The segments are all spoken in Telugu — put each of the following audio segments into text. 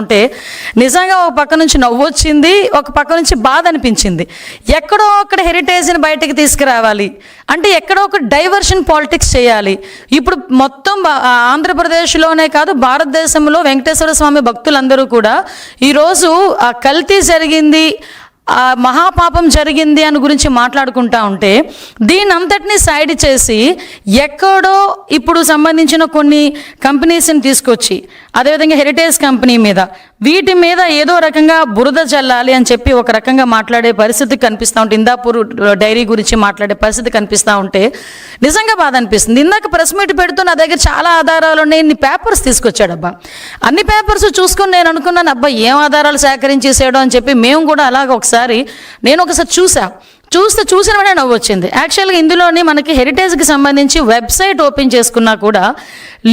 అంటే నిజంగా ఒక పక్క నుంచి నవ్వు వచ్చింది, ఒక పక్క నుంచి బాధ అనిపించింది. ఎక్కడో అక్కడ హెరిటేజ్ని బయటకు తీసుకురావాలి అంటే ఎక్కడో ఒక డైవర్షన్ పాలిటిక్స్ చేయాలి. ఇప్పుడు మొత్తం ఆంధ్రప్రదేశ్లోనే కాదు భారతదేశంలో వెంకటేశ్వర స్వామి భక్తులందరూ కూడా ఈరోజు ఆ కల్తీ జరిగింది, మహాపాపం జరిగింది అని గురించి మాట్లాడుకుంటా ఉంటే దీని అంతటినీ సైడ్ చేసి ఎక్కడో ఇప్పుడు సంబంధించిన కొన్ని కంపెనీస్ని తీసుకొచ్చి అదేవిధంగా హెరిటేజ్ కంపెనీ మీద వీటి మీద ఏదో రకంగా బురద చల్లాలి అని చెప్పి ఒక రకంగా మాట్లాడే పరిస్థితి కనిపిస్తూ ఉంటే, ఇందాపూర్ డైరీ గురించి మాట్లాడే పరిస్థితి కనిపిస్తూ ఉంటే నిజంగా బాధ అనిపిస్తుంది. ఇందాక ప్రెస్ మీట్ పెడుతూ నా దగ్గర చాలా ఆధారాలు ఉన్నాయి, ఇన్ని పేపర్స్ తీసుకొచ్చాడబ్బా. అన్ని పేపర్స్ చూసుకొని నేను అనుకున్నాను, అబ్బా ఏం ఆధారాలు సేకరించేసాడో అని చెప్పి మేము కూడా అలాగ నేను ఒకసారి చూసిన వెంటనే నవ్వు వచ్చింది. యాక్చువల్గా ఇందులోని మనకి హెరిటేజ్కి సంబంధించి వెబ్సైట్ ఓపెన్ చేసుకున్నా కూడా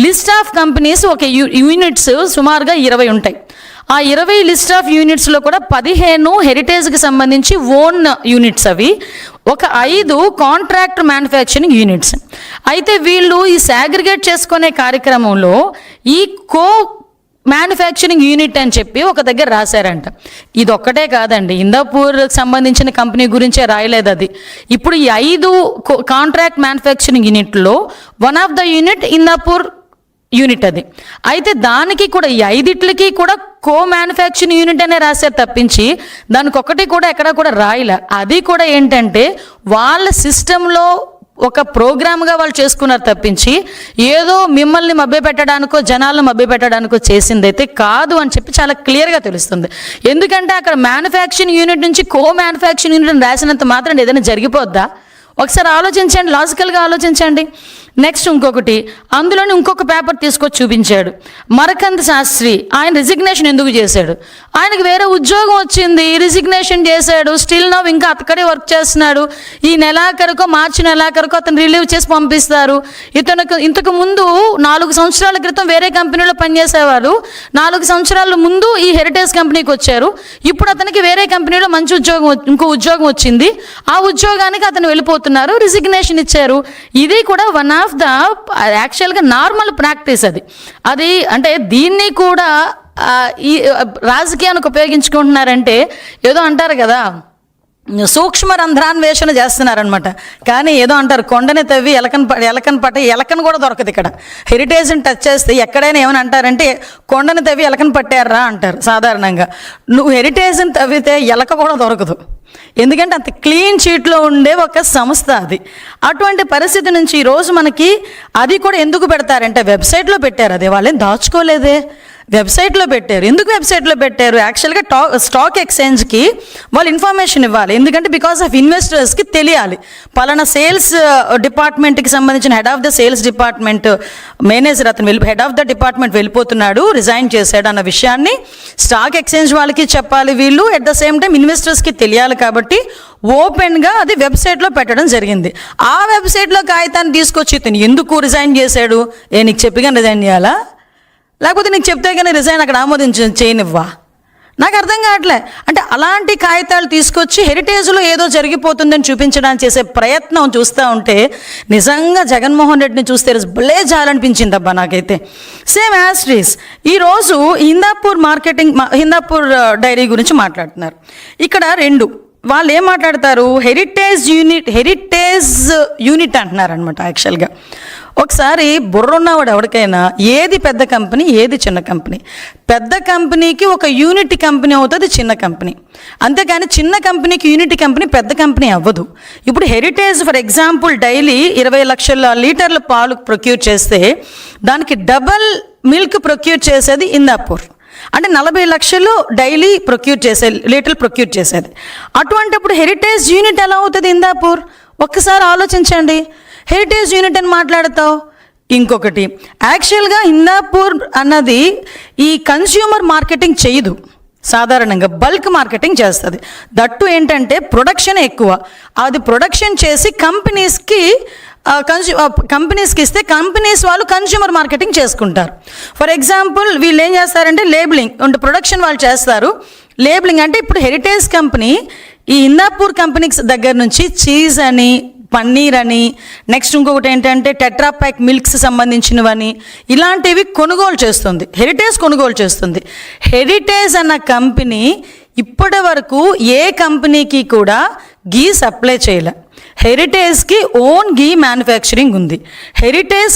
లిస్ట్ ఆఫ్ కంపెనీస్ ఒక యూనిట్స్ సుమారుగా 20 ఉంటాయి. ఆ 20 లిస్ట్ ఆఫ్ యూనిట్స్లో కూడా 15 హెరిటేజ్కి సంబంధించి ఓన్ యూనిట్స్, అవి ఒక 5 కాంట్రాక్ట్ మ్యానుఫ్యాక్చరింగ్ యూనిట్స్. అయితే వీళ్ళు ఈ సాగ్రిగేట్ చేసుకునే కార్యక్రమంలో ఈ మ్యానుఫ్యాక్చరింగ్ యూనిట్ అని చెప్పి ఒక దగ్గర రాశారంట. ఇది ఒక్కటే కాదండి, ఇందాపూర్కి సంబంధించిన కంపెనీ గురించే రాయలేదు అది. ఇప్పుడు ఈ 5 కాంట్రాక్ట్ మ్యానుఫ్యాక్చరింగ్ యూనిట్లో one of the unit Indapur unit అది. అయితే దానికి కూడా ఈ 5టికి కూడా మ్యానుఫ్యాక్చరింగ్ యూనిట్ అనే రాశారు తప్పించి దానికి ఒక్కటి కూడా ఎక్కడా కూడా రాయలే. అది కూడా ఏంటంటే వాళ్ళ సిస్టంలో ఒక ప్రోగ్రామ్గా వాళ్ళు చేసుకున్నారు తప్పించి ఏదో మిమ్మల్ని మభ్యపెట్టడానికో జనాలను మభ్యపెట్టడానికో చేసిందైతే కాదు అని చెప్పి చాలా క్లియర్గా తెలుస్తుంది. ఎందుకంటే అక్కడ మ్యానుఫ్యాక్చరింగ్ యూనిట్ నుంచి మ్యానుఫ్యాక్చరింగ్ యూనిట్ రాసినంత మాత్రం ఏదైనా జరిగిపోద్దా? ఒకసారి ఆలోచించండి, లాజికల్గా ఆలోచించండి. నెక్స్ట్ ఇంకొకటి, అందులోని ఇంకొక పేపర్ తీసుకొచ్చి చూపించాడు. మరకంద్ శాస్త్రి ఆయన రిజిగ్నేషన్ ఎందుకు చేశాడు? ఆయనకు వేరే ఉద్యోగం వచ్చింది, రిజిగ్నేషన్ చేశాడు. స్టిల్ నవ్ ఇంకా అక్కడే వర్క్ చేస్తున్నాడు. ఈ నెలాఖరుకో మార్చి నెలాఖరుకో అతను రిలీవ్ చేసి పంపిస్తారు. ఇంతకు ముందు 4 సంవత్సరాల క్రితం వేరే కంపెనీలో పనిచేసేవారు. 4 సంవత్సరాల ముందు ఈ హెరిటేజ్ కంపెనీకి వచ్చారు. ఇప్పుడు అతనికి వేరే కంపెనీలో మంచి ఇంకో ఉద్యోగం వచ్చింది. ఆ ఉద్యోగానికి అతను వెళ్ళిపోతున్నారు, రిజిగ్నేషన్ ఇచ్చారు. ఇది కూడా వన్ ఆఫ్ ద యాక్చువల్గా నార్మల్ ప్రాక్టీస్ అది అంటే దీన్ని కూడా ఈ రాజకీయానికి ఉపయోగించుకుంటున్నారంటే ఏదో అంటారు కదా, సూక్ష్మ రంధ్రాన్వేషణ చేస్తున్నారనమాట. కానీ ఏదో అంటారు, కొండని తవ్వి ఎలకను కూడా దొరకదు. ఇక్కడ హెరిటేజ్ని టచ్ చేస్తే ఎక్కడైనా ఏమని అంటారంటే కొండని తవ్వి ఎలకను పట్టారా అంటారు సాధారణంగా. నువ్వు హెరిటేజ్ని తవ్వితే ఎలక కూడా దొరకదు, ఎందుకంటే అంత క్లీన్ షీట్లో ఉండే ఒక సంస్థ అది. అటువంటి పరిస్థితి నుంచి ఈరోజు మనకి అది కూడా ఎందుకు పెడతారంటే వెబ్సైట్లో పెట్టారు. అది వాళ్ళేం దాచుకోలేదే, వెబ్సైట్లో పెట్టారు. ఎందుకు వెబ్సైట్లో పెట్టారు? యాక్చువల్గా స్టాక్ ఎక్స్చేంజ్కి వాళ్ళు ఇన్ఫర్మేషన్ ఇవ్వాలి. ఎందుకంటే బికాస్ ఆఫ్ ఇన్వెస్టర్స్కి తెలియాలి పలానా సేల్స్ డిపార్ట్మెంట్కి సంబంధించిన head of the sales department manager అతను హెడ్ ఆఫ్ ద డిపార్ట్మెంట్ వెళ్ళిపోతున్నాడు, రిజైన్ చేశాడు అన్న విషయాన్ని స్టాక్ ఎక్స్చేంజ్ వాళ్ళకి చెప్పాలి వీళ్ళు. ఎట్ ద సేమ్ టైం ఇన్వెస్టర్స్కి తెలియాలి. కాబట్టి ఓపెన్గా అది వెబ్సైట్లో పెట్టడం జరిగింది. ఆ వెబ్సైట్లో కాగితాన్ని తీసుకొచ్చి ఇతను ఎందుకు రిజైన్ చేశాడు? నీకు చెప్పిగా రిజైన్ చేయాలా, లేకపోతే నీకు చెప్తే కానీ రిజైన్ అక్కడ చేయనివ్వా? నాకు అర్థం కావట్లే. అంటే అలాంటి కాగితాలు తీసుకొచ్చి హెరిటేజ్లో ఏదో జరిగిపోతుందని చూపించడానికి చేసే ప్రయత్నం చూస్తూ ఉంటే నిజంగా జగన్మోహన్ రెడ్డిని చూస్తే భలే జాలనిపించింది అబ్బా నాకైతే. సేమ్ యాస్ట్రీస్ ఈరోజు హిందాపూర్ డైరీ గురించి మాట్లాడుతున్నారు. ఇక్కడ 2 వాళ్ళు ఏం మాట్లాడతారు, హెరిటేజ్ యూనిట్ అంటున్నారనమాట. యాక్చువల్గా ఒకసారి బుర్రున్నవాడు ఎవరికైనా ఏది పెద్ద కంపెనీ ఏది చిన్న కంపెనీ, పెద్ద కంపెనీకి ఒక యూనిట్ కంపెనీ అవుతుంది చిన్న కంపెనీ, అంతేకాని చిన్న కంపెనీకి యూనిట్ కంపెనీ పెద్ద కంపెనీ అవ్వదు. ఇప్పుడు హెరిటేజ్ ఫర్ ఎగ్జాంపుల్ డైలీ 20 లక్షల లీటర్ల పాలు ప్రొక్యూర్ చేస్తే దానికి డబల్ మిల్క్ ప్రొక్యూర్ చేసేది ఇందాపూర్. అంటే 40 లక్షలు డైలీ లీటర్లు ప్రొక్యూర్ చేసేది. అటువంటిప్పుడు హెరిటేజ్ యూనిట్ ఎలా అవుతుంది ఇందాపూర్? ఒక్కసారి ఆలోచించండి. హెరిటేజ్ యూనిట్ అని మాట్లాడతావు. ఇంకొకటి, యాక్చువల్గా ఇందాపూర్ అన్నది ఈ కన్స్యూమర్ మార్కెటింగ్ చేయదు, సాధారణంగా బల్క్ మార్కెటింగ్ చేస్తుంది. దట్టు ఏంటంటే ప్రొడక్షన్ ఎక్కువ. అది ప్రొడక్షన్ చేసి కంపెనీస్కి ఇస్తే కంపెనీస్ వాళ్ళు కన్స్యూమర్ మార్కెటింగ్ చేసుకుంటారు. ఫర్ ఎగ్జాంపుల్ వీళ్ళు ఏం చేస్తారంటే లేబులింగ్ అంటే ప్రొడక్షన్ వాళ్ళు చేస్తారు. లేబులింగ్ అంటే ఇప్పుడు హెరిటేజ్ కంపెనీ ఈ ఇందాపూర్ కంపెనీస్ దగ్గర నుంచి చీజ్ అని పన్నీర్ అని, నెక్స్ట్ ఇంకొకటి ఏంటంటే టెట్రాప్యాక్ మిల్క్స్ సంబంధించినవని, ఇలాంటివి కొనుగోలు చేస్తుంది. హెరిటేజ్ కొనుగోలు చేస్తుంది. హెరిటేజ్ అన్న కంపెనీ ఇప్పటి వరకు ఏ కంపెనీకి కూడా గీ సప్లై చేయలే. హెరిటేజ్కి ఓన్ గీ మ్యానుఫ్యాక్చరింగ్ ఉంది. హెరిటేజ్